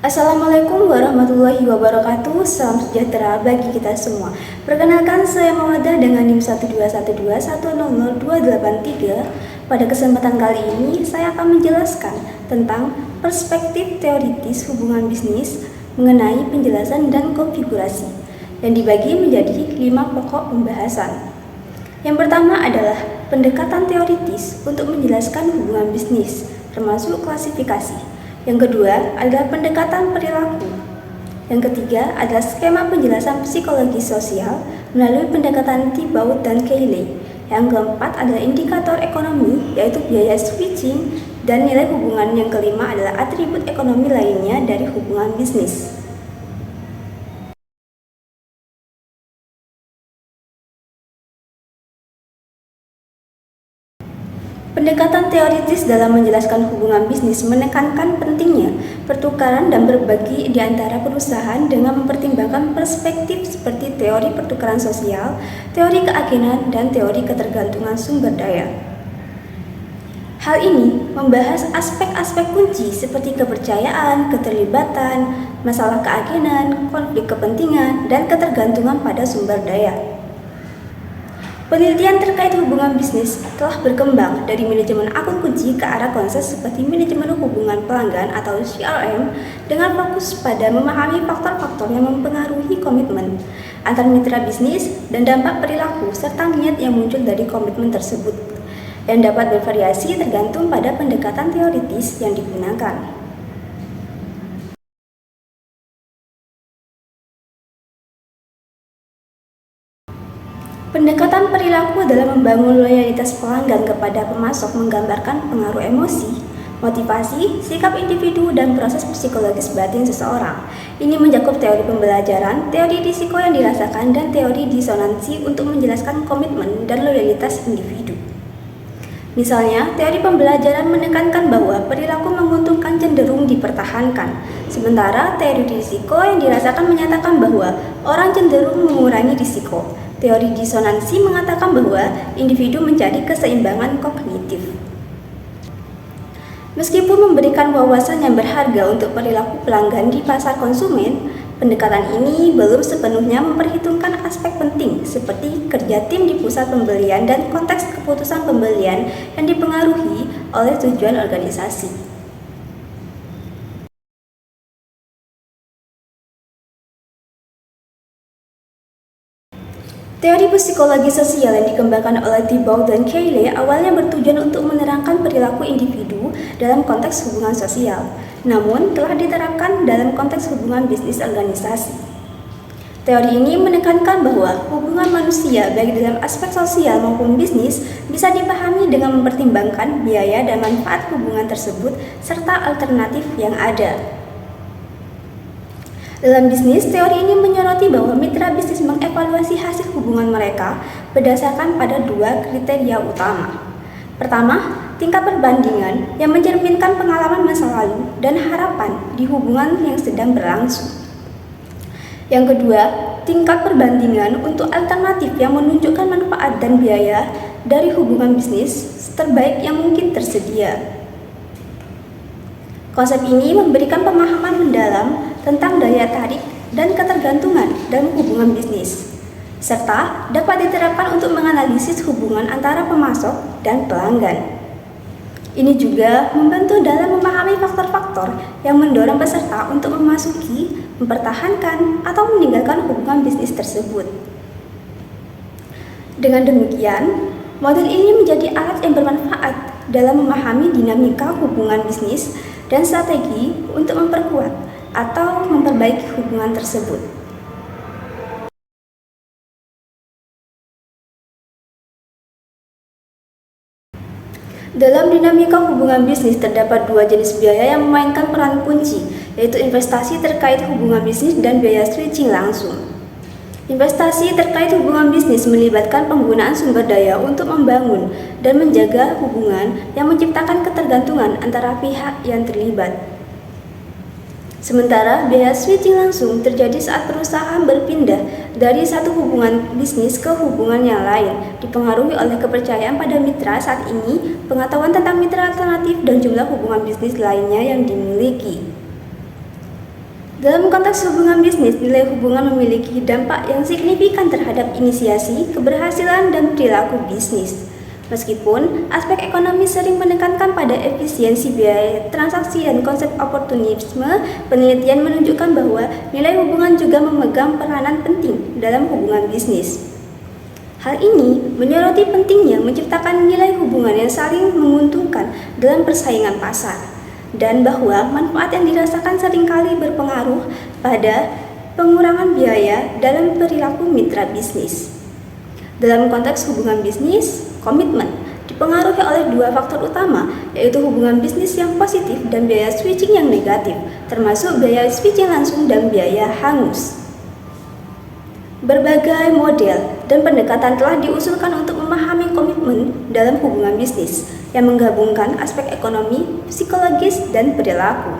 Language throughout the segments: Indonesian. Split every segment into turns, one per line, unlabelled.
Assalamualaikum warahmatullahi wabarakatuh. Salam sejahtera bagi kita semua. Perkenalkan, saya Mawadah dengan NIM 12112100283. Pada kesempatan kali ini, saya akan menjelaskan tentang perspektif teoritis hubungan bisnis mengenai penjelasan dan konfigurasi yang dibagi menjadi 5 pokok pembahasan. Yang pertama adalah pendekatan teoritis untuk menjelaskan hubungan bisnis, termasuk klasifikasi. Yang kedua adalah pendekatan perilaku. Yang ketiga adalah skema penjelasan psikologi sosial melalui pendekatan Thibault dan Cayley. Yang keempat adalah indikator ekonomi, yaitu biaya switching, dan nilai hubungan. Yang kelima adalah atribut ekonomi lainnya dari hubungan bisnis. Pendekatan teoritis dalam menjelaskan hubungan bisnis menekankan pentingnya pertukaran dan berbagi di antara perusahaan dengan mempertimbangkan perspektif seperti teori pertukaran sosial, teori keagenan, dan teori ketergantungan sumber daya. Hal ini membahas aspek-aspek kunci seperti kepercayaan, keterlibatan, masalah keagenan, konflik kepentingan, dan ketergantungan pada sumber daya. Penelitian terkait hubungan bisnis telah berkembang dari manajemen akun kunci ke arah konsep seperti manajemen hubungan pelanggan atau CRM dengan fokus pada memahami faktor-faktor yang mempengaruhi komitmen antar mitra bisnis dan dampak perilaku serta niat yang muncul dari komitmen tersebut yang dapat bervariasi tergantung pada pendekatan teoritis yang digunakan. Pendekatan perilaku dalam membangun loyalitas pelanggan kepada pemasok menggambarkan pengaruh emosi, motivasi, sikap individu, dan proses psikologis batin seseorang. Ini mencakup teori pembelajaran, teori risiko yang dirasakan, dan teori disonansi untuk menjelaskan komitmen dan loyalitas individu. Misalnya, teori pembelajaran menekankan bahwa perilaku menguntungkan cenderung dipertahankan, sementara teori risiko yang dirasakan menyatakan bahwa orang cenderung mengurangi risiko. Teori disonansi mengatakan bahwa individu mencari keseimbangan kognitif. Meskipun memberikan wawasan yang berharga untuk perilaku pelanggan di pasar konsumen, pendekatan ini belum sepenuhnya memperhitungkan aspek penting seperti kerja tim di pusat pembelian dan konteks keputusan pembelian yang dipengaruhi oleh tujuan organisasi. Teori psikologi sosial yang dikembangkan oleh Thibault dan Cayley awalnya bertujuan untuk menerangkan perilaku individu dalam konteks hubungan sosial, namun telah diterapkan dalam konteks hubungan bisnis organisasi. Teori ini menekankan bahwa hubungan manusia baik dalam aspek sosial maupun bisnis bisa dipahami dengan mempertimbangkan biaya dan manfaat hubungan tersebut serta alternatif yang ada. Dalam bisnis, teori ini menyoroti bahwa mitra bisnis mengevaluasi hasil hubungan mereka berdasarkan pada 2 kriteria utama. Pertama, tingkat perbandingan yang mencerminkan pengalaman masa lalu dan harapan di hubungan yang sedang berlangsung. Yang kedua, tingkat perbandingan untuk alternatif yang menunjukkan manfaat dan biaya dari hubungan bisnis terbaik yang mungkin tersedia. Konsep ini memberikan pemahaman mendalam tentang daya tarik dan ketergantungan dalam hubungan bisnis, serta dapat diterapkan untuk menganalisis hubungan antara pemasok dan pelanggan. Ini juga membantu dalam memahami faktor-faktor yang mendorong peserta untuk memasuki, mempertahankan, atau meninggalkan hubungan bisnis tersebut. Dengan demikian, model ini menjadi alat yang bermanfaat dalam memahami dinamika hubungan bisnis dan strategi untuk memperkuat atau memperbaiki hubungan tersebut. Dalam dinamika hubungan bisnis terdapat 2 jenis biaya yang memainkan peran kunci, yaitu investasi terkait hubungan bisnis dan biaya switching langsung. Investasi terkait hubungan bisnis melibatkan penggunaan sumber daya untuk membangun dan menjaga hubungan yang menciptakan ketergantungan antara pihak yang terlibat. Sementara biaya switching langsung terjadi saat perusahaan berpindah dari satu hubungan bisnis ke hubungan yang lain, dipengaruhi oleh kepercayaan pada mitra saat ini, pengetahuan tentang mitra alternatif, dan jumlah hubungan bisnis lainnya yang dimiliki. Dalam konteks hubungan bisnis, nilai hubungan memiliki dampak yang signifikan terhadap inisiasi, keberhasilan, dan perilaku bisnis. Meskipun aspek ekonomi sering menekankan pada efisiensi biaya transaksi dan konsep oportunisme, penelitian menunjukkan bahwa nilai hubungan juga memegang peranan penting dalam hubungan bisnis. Hal ini menyoroti pentingnya menciptakan nilai hubungan yang saling menguntungkan dalam persaingan pasar, dan bahwa manfaat yang dirasakan seringkali berpengaruh pada pengurangan biaya dalam perilaku mitra bisnis. Dalam konteks hubungan bisnis, komitmen dipengaruhi oleh dua faktor utama, yaitu hubungan bisnis yang positif dan biaya switching yang negatif, termasuk biaya switching langsung dan biaya hangus. Berbagai model dan pendekatan telah diusulkan untuk memahami komitmen dalam hubungan bisnis yang menggabungkan aspek ekonomi, psikologis, dan perilaku.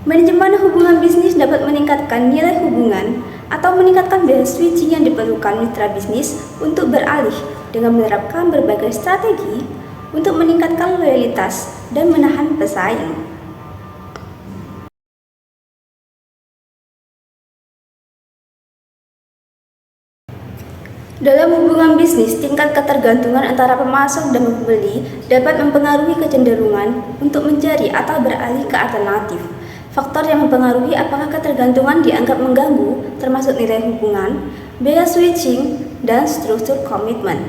Manajemen hubungan bisnis dapat meningkatkan nilai hubungan atau meningkatkan biaya switching yang diperlukan mitra bisnis untuk beralih dengan menerapkan berbagai strategi untuk meningkatkan loyalitas dan menahan pesaing. Dalam hubungan bisnis, tingkat ketergantungan antara pemasok dan pembeli dapat mempengaruhi kecenderungan untuk mencari atau beralih ke alternatif. Faktor yang mempengaruhi apakah ketergantungan dianggap mengganggu termasuk nilai hubungan, biaya switching, dan struktur komitmen.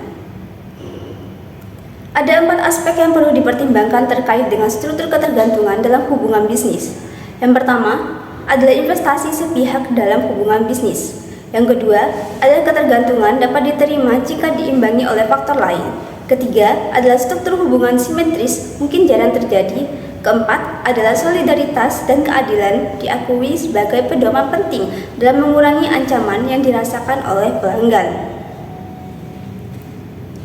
Ada 4 aspek yang perlu dipertimbangkan terkait dengan struktur ketergantungan dalam hubungan bisnis. Yang pertama adalah investasi sepihak dalam hubungan bisnis. Yang kedua adalah ketergantungan dapat diterima jika diimbangi oleh faktor lain. Ketiga adalah struktur hubungan simetris mungkin jarang terjadi. Keempat adalah solidaritas dan keadilan diakui sebagai pedoman penting dalam mengurangi ancaman yang dirasakan oleh pelanggan.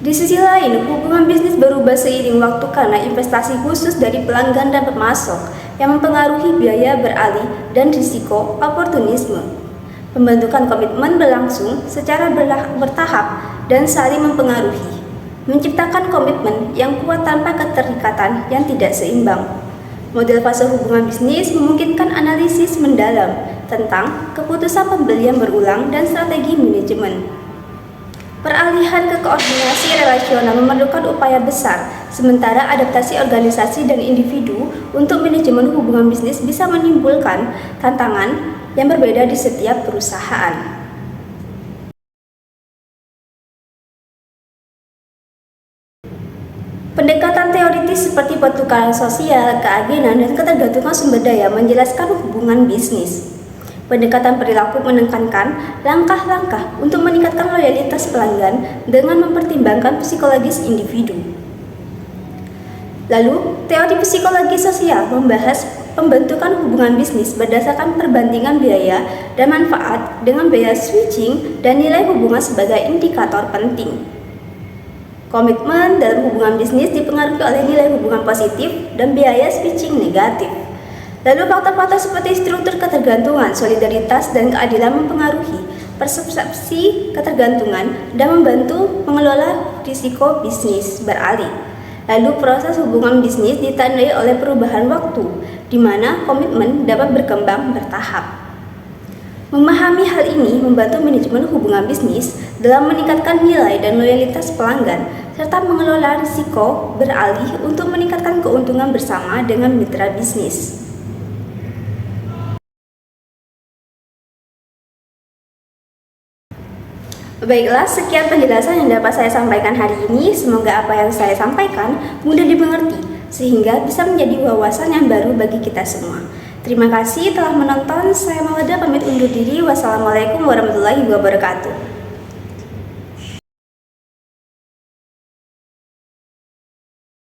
Di sisi lain, hubungan bisnis berubah seiring waktu karena investasi khusus dari pelanggan dan pemasok yang mempengaruhi biaya beralih dan risiko oportunisme. Pembentukan komitmen berlangsung secara bertahap dan saling mempengaruhi, menciptakan komitmen yang kuat tanpa keterikatan yang tidak seimbang. Model fase hubungan bisnis memungkinkan analisis mendalam tentang keputusan pembelian berulang dan strategi manajemen. Peralihan ke koordinasi relasional memerlukan upaya besar, sementara adaptasi organisasi dan individu untuk manajemen hubungan bisnis bisa menimbulkan tantangan yang berbeda di setiap perusahaan. Pendekatan teoritis seperti pertukaran sosial, keagenan, dan ketergantungan sumber daya menjelaskan hubungan bisnis. Pendekatan perilaku menekankan langkah-langkah untuk meningkatkan loyalitas pelanggan dengan mempertimbangkan psikologis individu. Lalu, teori psikologi sosial membahas pembentukan hubungan bisnis berdasarkan perbandingan biaya dan manfaat dengan biaya switching dan nilai hubungan sebagai indikator penting. Komitmen dalam hubungan bisnis dipengaruhi oleh nilai hubungan positif dan biaya switching negatif. Lalu faktor-faktor seperti struktur ketergantungan, solidaritas, dan keadilan mempengaruhi persepsi ketergantungan dan membantu mengelola risiko bisnis beralih. Lalu proses hubungan bisnis ditandai oleh perubahan waktu, di mana komitmen dapat berkembang bertahap. Memahami hal ini membantu manajemen hubungan bisnis dalam meningkatkan nilai dan loyalitas pelanggan, serta mengelola risiko beralih untuk meningkatkan keuntungan bersama dengan mitra bisnis. Baiklah, sekian penjelasan yang dapat saya sampaikan hari ini. Semoga apa yang saya sampaikan mudah dimengerti, sehingga bisa menjadi wawasan yang baru bagi kita semua. Terima kasih telah menonton. Saya Mawada pamit undur diri. Wassalamualaikum warahmatullahi wabarakatuh.